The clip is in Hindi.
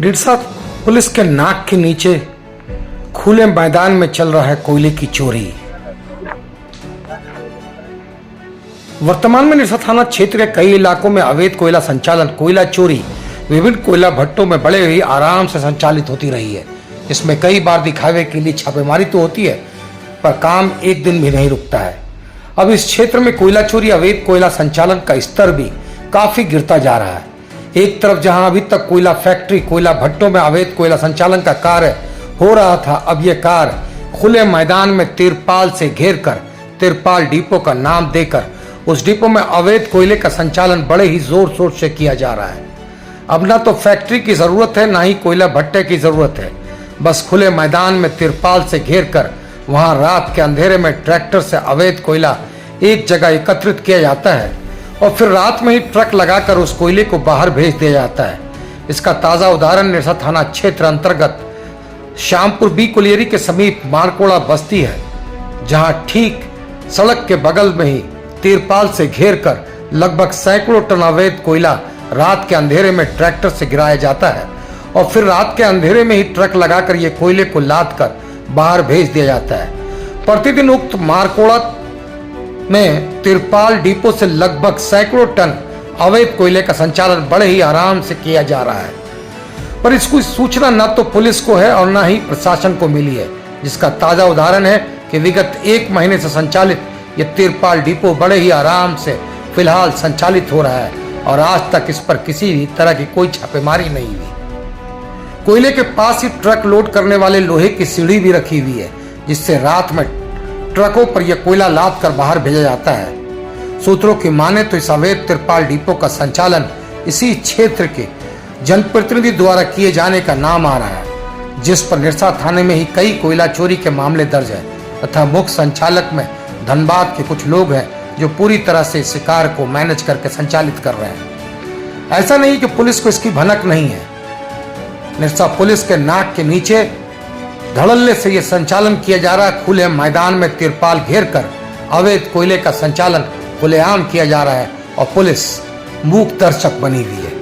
डिडसा पुलिस के नाक के नीचे खुले मैदान में चल रहा है कोयले की चोरी। वर्तमान में डिडसा थाना क्षेत्र के कई इलाकों में अवैध कोयला संचालन, कोयला चोरी विभिन्न कोयला भट्टों में बड़े ही आराम से संचालित होती रही है। इसमें कई बार दिखावे के लिए छापेमारी तो होती है, पर काम एक दिन भी नहीं रुकता है। अब इस क्षेत्र में कोयला चोरी, अवैध कोयला संचालन का स्तर भी काफी गिरता जा रहा है। एक तरफ जहां अभी तक कोयला फैक्ट्री, कोयला भट्टों में अवैध कोयला संचालन का कार्य हो रहा था, अब यह कार्य खुले मैदान में तिरपाल से घेरकर, तिरपाल डिपो का नाम देकर उस डिपो में अवैध कोयले का संचालन बड़े ही जोर शोर से किया जा रहा है। अब ना तो फैक्ट्री की जरूरत है, ना ही कोयला भट्टे की जरूरत है। बस खुले मैदान में तिरपाल से घेरकर वहां रात के अंधेरे में ट्रैक्टर से अवैध कोयला एक जगह एकत्रित किया जाता है और फिर रात में ही ट्रक लगाकर उस कोयले को बाहर भेज दिया जाता है। इसका ताजा उदाहरण डिडसा थाना क्षेत्र अंतर्गत श्यामपुर बी कुलियरी के समीप मारकोड़ा बस्ती है, जहां ठीक सड़क के बगल में ही तिरपाल से घेरकर लगभग सैकड़ों टन अवैध कोयला रात के अंधेरे में ट्रैक्टर से गिराया जाता है और फिर रात के अंधेरे में ही ट्रक लगाकर ये कोयले को लाद कर बाहर भेज दिया जाता है। प्रतिदिन उक्त मारकोड़ा में तिरपाल डिपो से लगभग सैकड़ों टन अवैध कोयले का संचालन बड़े ही आराम से किया जा रहा है, पर इसकी सूचना न तो पुलिस को है और न ही प्रशासन को मिली है, जिसका ताजा उदाहरण है कि विगत एक महीने से संचालित ये तिरपाल डिपो बड़े ही आराम से फिलहाल संचालित हो रहा है और आज तक इस पर किसी भी तरह की कोई छापेमारी नहीं हुई। कोयले के पास ही ट्रक लोड करने वाले लोहे की सीढ़ी भी रखी हुई है, जिससे रात में ट्रकों पर यह कोयला लाद कर बाहर भेजा जाता है। सूत्रों की माने तो इस अवैध तिरपाल डिपो का संचालन इसी क्षेत्र के जनप्रतिनिधि द्वारा किए जाने का नाम आ रहा है, जिस पर डिडसा थाने में ही कई कोयला चोरी के मामले दर्ज है तथा मुख्य संचालक में धनबाद के कुछ लोग हैं जो पूरी तरह से इस कार्य को मैनेज करके संचालित कर रहे हैं। ऐसा नहीं कि पुलिस को इसकी भनक नहीं है। डिडसा पुलिस के नाक के नीचे धड़ल्ले से यह संचालन किया जा रहा है। खुले मैदान में तिरपाल घेरकर अवैध कोयले का संचालन खुलेआम किया जा रहा है और पुलिस मूक दर्शक बनी हुई है।